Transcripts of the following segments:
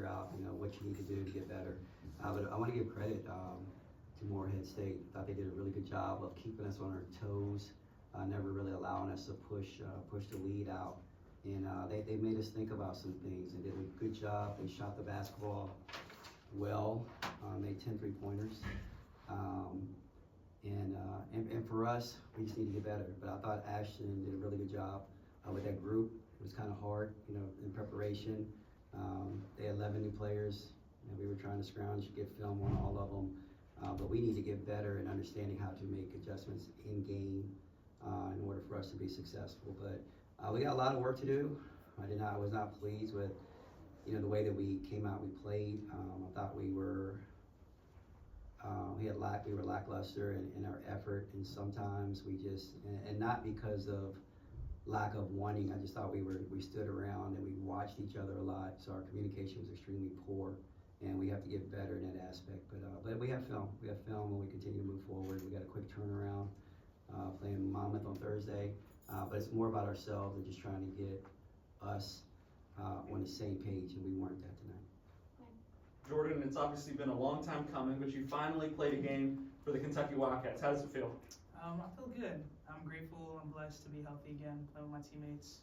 figure out, what you need to do to get better. But I want to give credit to Morehead State. I thought they did a really good job of keeping us on our toes, never really allowing us to push the lead out. And they made us think about some things. They did a good job. They shot the basketball well, made 10 3-pointers. And for us, we just need to get better. But I thought Ashton did a really good job with that group. It was kind of hard, in preparation. They had 11 new players, and we were trying to scrounge, get film on all of them. But we need to get better in understanding how to make adjustments in game in order for us to be successful. But we got a lot of work to do. I was not pleased with, the way that we came out, we played. I thought we were lackluster in our effort, and sometimes we just, and not because of lack of wanting. I just thought we stood around and we watched each other a lot, so our communication was extremely poor, and we have to get better in that aspect. But we have film. We have film, and we continue to move forward. We got a quick turnaround, playing Monmouth on Thursday, but it's more about ourselves and just trying to get us on the same page, and we weren't that tonight. Jordan, it's obviously been a long time coming, but you finally played a game for the Kentucky Wildcats. How does it feel? I feel good. I'm grateful. I'm blessed to be healthy again, play with my teammates.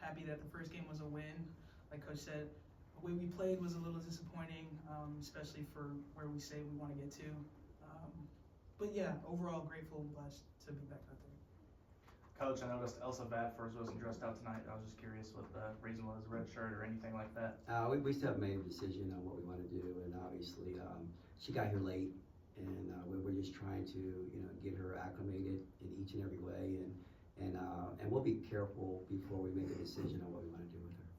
Happy that the first game was a win. Like Coach said, the way we played was a little disappointing, especially for where we say we want to get to. But yeah, overall grateful and blessed to be back out there. Coach, I noticed Elsa Vadfors wasn't dressed out tonight. I was just curious what the reason was, red shirt or anything like that. We still haven't made a decision on what we want to do, and obviously she got here late, and we're just trying to get her acclimated in each and every way, and we'll be careful before we make a decision on what we want to do with her.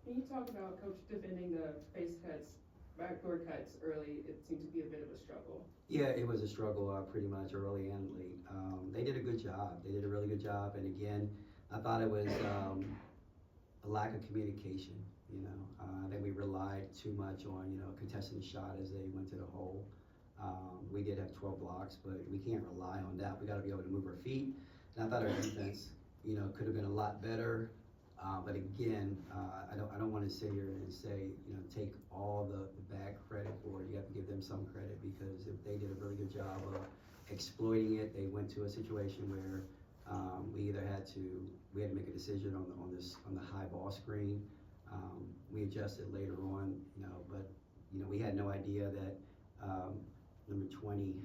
Can you talk about Coach defending the face cuts, backdoor cuts early? It seemed to be a bit of a struggle. Yeah, it was a struggle pretty much early and late. They did a good job. They did a really good job. And again, I thought it was a lack of communication. I think we relied too much on, contesting the shot as they went to the hole. We did have 12 blocks, but we can't rely on that. We got to be able to move our feet. And I thought our defense, could have been a lot better. But again, I don't want to sit here and say, take all the bad credit for it. You have to give them some credit, because if they did a really good job of exploiting it. They went to a situation where we had to make a decision on the high ball screen. We adjusted later on, but we had no idea that number 20,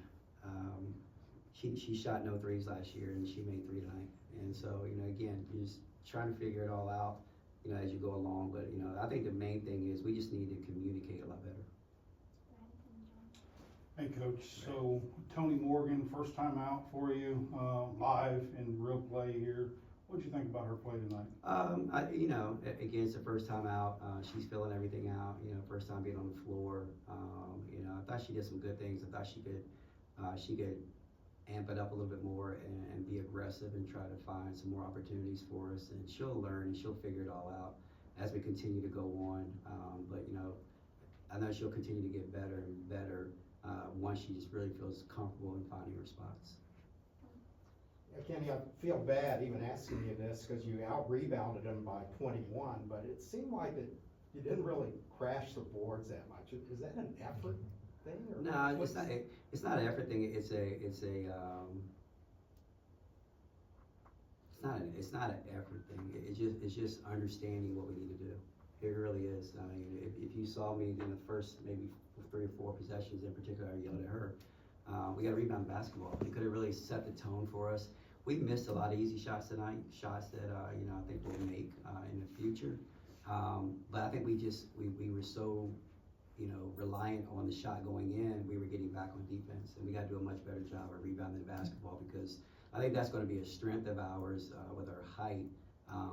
she shot no threes last year, and she made 3 tonight. And so, again, you're just trying to figure it all out, as you go along. But, I think the main thing is we just need to communicate a lot better. Hey, Coach. So Tony Morgan, first time out for you, live in real play here. What did you think about her play tonight? Again, it's the first time out. She's filling everything out. First time being on the floor. I thought she did some good things. I thought she could amp it up a little bit more and be aggressive and try to find some more opportunities for us. And she'll learn and she'll figure it all out as we continue to go on. But I know she'll continue to get better and better once she just really feels comfortable in finding her spots. Kenny, I feel bad even asking you this because you out-rebounded them by 21, but it seemed like that you didn't really crash the boards that much. Is that an effort thing? Or no, it's not an effort thing. It's not an effort thing. It's just understanding what we need to do. It really is. I mean, if you saw me in the first maybe 3 or 4 possessions in particular, I yelled at her. We got to rebound basketball. We could have really set the tone for us. We missed a lot of easy shots tonight, shots that I think we'll make in the future. But I think we were so reliant on the shot going in. We were getting back on defense, and we got to do a much better job of rebounding the basketball, because I think that's going to be a strength of ours with our height.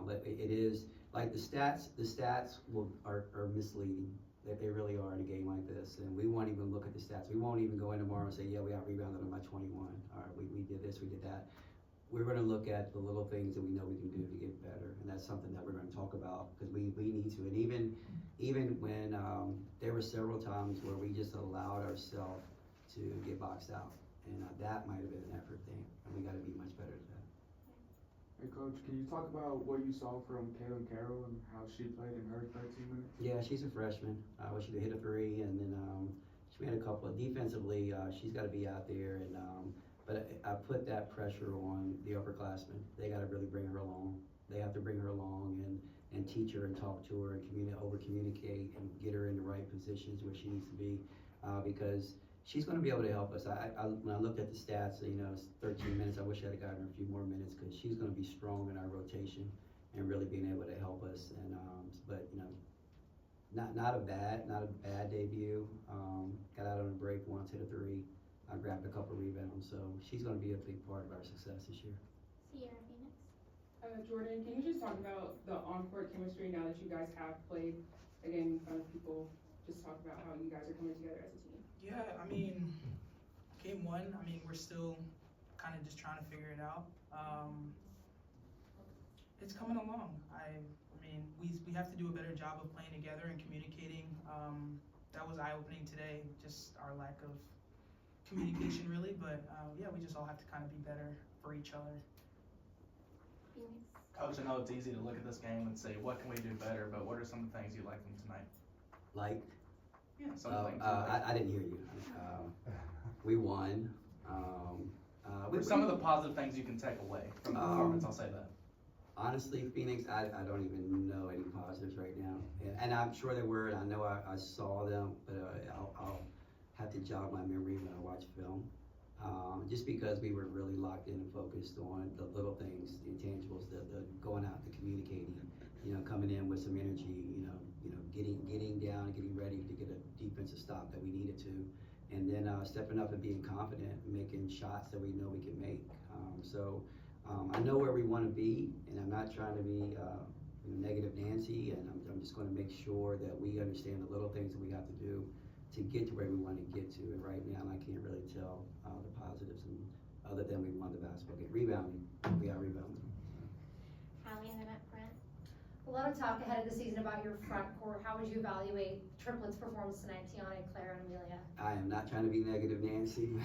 But it is like the stats are misleading. They really are in a game like this, and we won't even look at the stats. We won't even go in tomorrow and say, yeah, we out-rebounded them by 21. All right, we did this, we did that. We're going to look at the little things that we know we can do to get better, and that's something that we're going to talk about, because we need to. And even when there were several times where we just allowed ourselves to get boxed out, and that might have been an effort thing, and we got to be much better at that. Hey Coach, can you talk about what you saw from Kaylin Carroll and how she played in her 13 minutes? Yeah, she's a freshman. I wish she could hit a three, and then she made a couple of defensively. She's got to be out there, and but I put that pressure on the upperclassmen. They got to really bring her along. They have to bring her along and teach her and talk to her and over communicate and get her in the right positions where she needs to be, because she's going to be able to help us. When I looked at the stats, it's 13 minutes. I wish I had gotten her a few more minutes because she's going to be strong in our rotation and really being able to help us. And but not a bad debut. Got out on a break once, hit a three. I grabbed a couple rebounds, so she's going to be a big part of our success this year. Sierra Phoenix. Jordan, can you just talk about the on-court chemistry now that you guys have played again in front of people? Just talk about how you guys are coming together as a team. Yeah, I mean, game one, we're still kind of just trying to figure it out. It's coming along. I mean, we have to do a better job of playing together and communicating. That was eye-opening today, just our lack of communication really, but yeah, we just all have to kind of be better for each other. Phoenix. Coach, I know it's easy to look at this game and say, what can we do better, but what are some of the things you like from tonight? Like, Yeah, some of the things you like. I didn't hear you. We won. What are some of the positive things you can take away from the performance? I'll say that. Honestly, Phoenix, I don't even know any positives right now. And I'm sure there were, and I know I saw them, but I'll have to jog my memory when I watch film. Just because we were really locked in and focused on the little things, the intangibles, the going out, the communicating, coming in with some energy, getting down, getting ready to get a defensive stop that we needed to, and then stepping up and being confident and making shots that we know we can make. I know where we want to be, and I'm not trying to be negative Nancy, and I'm just going to make sure that we understand the little things that we have to do to get to where we want to get to. And right now, I can't really tell the positives, and other than we won the basketball game. Rebounding, we are rebounding. Allie and then up front. A lot of talk ahead of the season about your front court. How would you evaluate triplets' performance tonight, Tiana, Claire, and Amelia? I am not trying to be negative Nancy.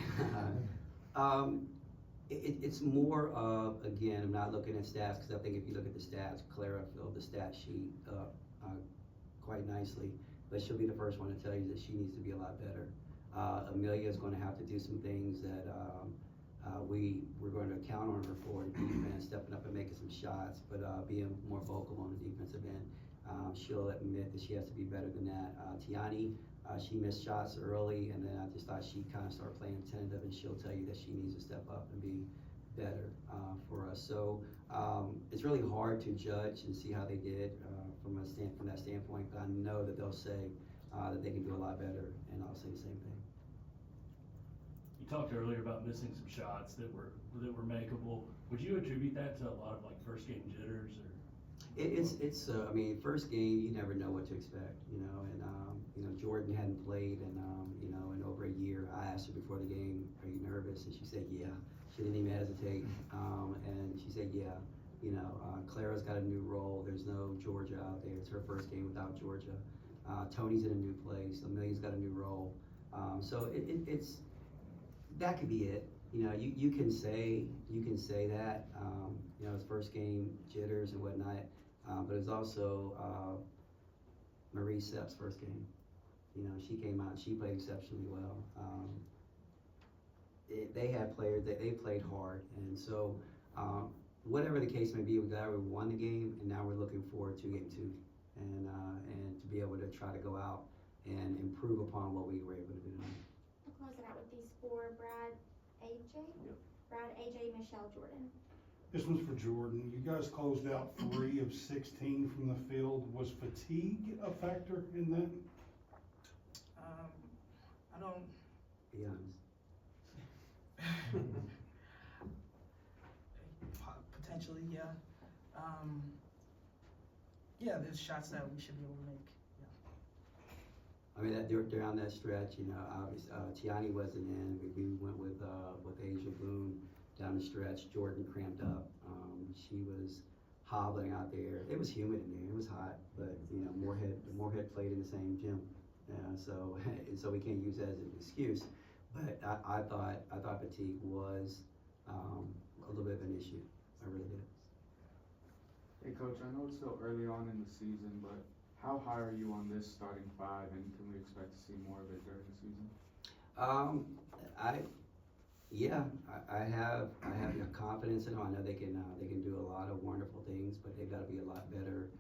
It's more of, again, I'm not looking at stats, because I think if you look at the stats, Clara filled the stat sheet up quite nicely, but she'll be the first one to tell you that she needs to be a lot better. Amelia is going to have to do some things that we're going to count on her for, the defense, stepping up and making some shots, but being more vocal on the defensive end. She'll admit that she has to be better than that. Tiani, she missed shots early, and then I just thought she'd kind of start playing tentative, and she'll tell you that she needs to step up and be better for us. So it's really hard to judge and see how they did from that standpoint, but I know that they'll say that they can do a lot better, and I'll say the same thing. You talked earlier about missing some shots that were makeable. Would you attribute that to a lot of first game jitters, or? It's first game, you never know what to expect, and Jordan hadn't played in over a year. I asked her before the game, are you nervous? And she said, yeah. She didn't even hesitate. And she said, yeah. Clara's got a new role. There's no Georgia out there. It's her first game without Georgia. Tony's in a new place. Amelia's got a new role. So it's that could be it. You can say that. It's first game jitters and whatnot. But it's also Marie Sepp's first game. She came out and she played exceptionally well. They had players that they played hard, and so whatever the case may be, we won the game, and now we're looking forward to game two, and to be able to try to go out and improve upon what we were able to do tonight. We'll close it out with these four. Brad, AJ, Michelle, Jordan. This one's for Jordan. You guys closed out 3 of 16 from the field. Was fatigue a factor in that? I don't. Be honest. Potentially, yeah. Yeah, there's shots that we should be able to make. During that stretch, obviously, Tiani wasn't in. We went with Asia Boone down the stretch. Jordan cramped up. She was hobbling out there. It was humid in there. It was hot, but Morehead played in the same gym, so we can't use that as an excuse. But I thought fatigue was a little bit of an issue. I really did. Hey, Coach, I know it's still early on in the season, but how high are you on this starting five, and can we expect to see more of it during the season? I have the confidence in them. I know they can do a lot of wonderful things, but they've got to be a lot better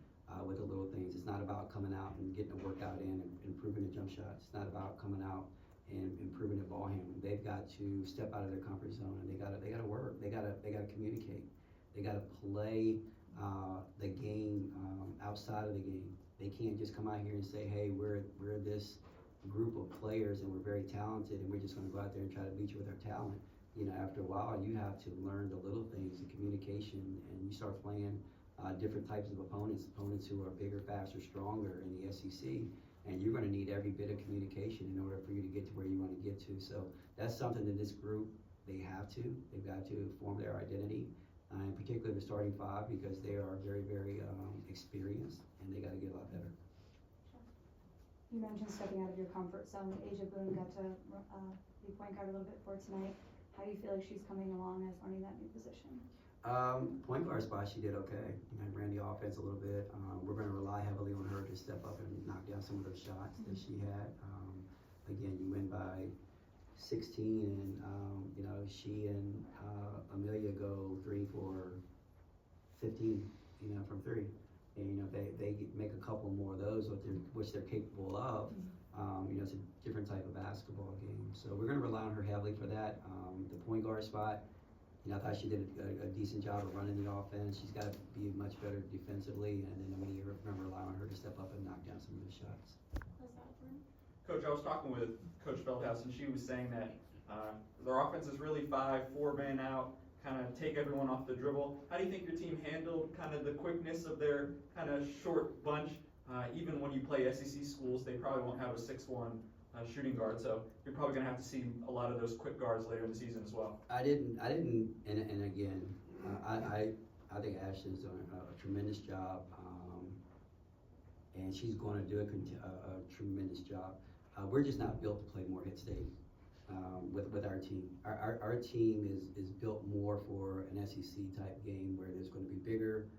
with the little things. It's not about coming out and getting a workout in and improving the jump shots. It's not about coming out and improving the ball handling. They've got to step out of their comfort zone, and they got to work. They got to communicate. They got to play the game outside of the game. They can't just come out here and say, hey, we're this group of players and we're very talented and we're just going to go out there and try to beat you with our talent. You know, after a while, you have to learn the little things, the communication, and you start playing different types of opponents who are bigger, faster, stronger in the SEC, and you're going to need every bit of communication in order for you to get to where you want to get to. So that's something that this group, they've got to form their identity, in particular the starting five, because they are very, very experienced, and they got to get a lot better. You mentioned stepping out of your comfort zone. Asia Boone got to be point guard a little bit for tonight. How do you feel like she's coming along as learning that new position? Point guard spot, she did okay. You know, ran the offense a little bit. We're going to rely heavily on her to step up and knock down some of those shots that she had. Again, you win by 16, and you know, she and Amelia go 3 for 15. You know, from 3. And you know, they make a couple more of those, which they're capable of. You know, it's a different type of basketball game. So we're going to rely on her heavily for that. The point guard spot, you know, I thought she did a decent job of running the offense. She's got to be much better defensively, and then we remember rely on her to step up and knock down some of those shots. Coach, I was talking with Coach Feldhouse, and she was saying that their offense is really 4 man out, kind of take everyone off the dribble. How do you think your team handled kind of the quickness of their kind of short bunch? Even when you play SEC schools, they probably won't have a 6'1" shooting guard, so you're probably going to have to see a lot of those quick guards later in the season as well. I didn't, and again, I think Ashton's done a tremendous job, and she's going to do a tremendous job. We're just not built to play Morehead State with our team. Our team is built more for an SEC type game where there's going to be bigger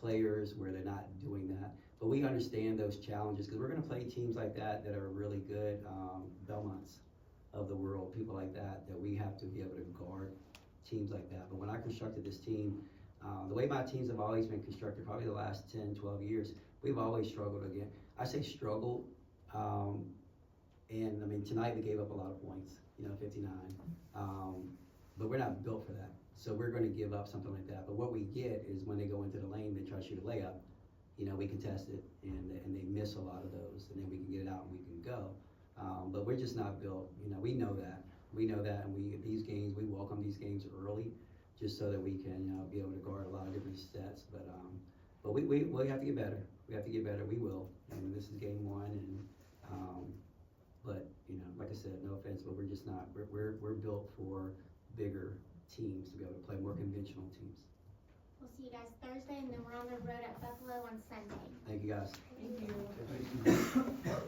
players, where they're not doing that. But we understand those challenges because we're going to play teams like that are really good, Belmonts of the world, people like that we have to be able to guard teams like that. But when I constructed this team, the way my teams have always been constructed, probably the last 10, 12 years, we've always struggled again. I say struggled, and I mean, tonight we gave up a lot of points, you know, 59. But we're not built for that. So we're going to give up something like that. But what we get is when they go into the lane, they try to shoot a layup. You know, we contest it, and they miss a lot of those, and then we can get it out and we can go. But we're just not built. You know, we know that, and these games, we welcome these games early, just so that we can be able to guard a lot of different sets. But we have to get better. We have to get better. We will. And this is game 1, and but you know, like I said, no offense, but we're just not. We're built for bigger teams to be able to play more conventional teams. We'll see you guys Thursday, and then we're on the road at Buffalo on Sunday. Thank you, guys. Thank you.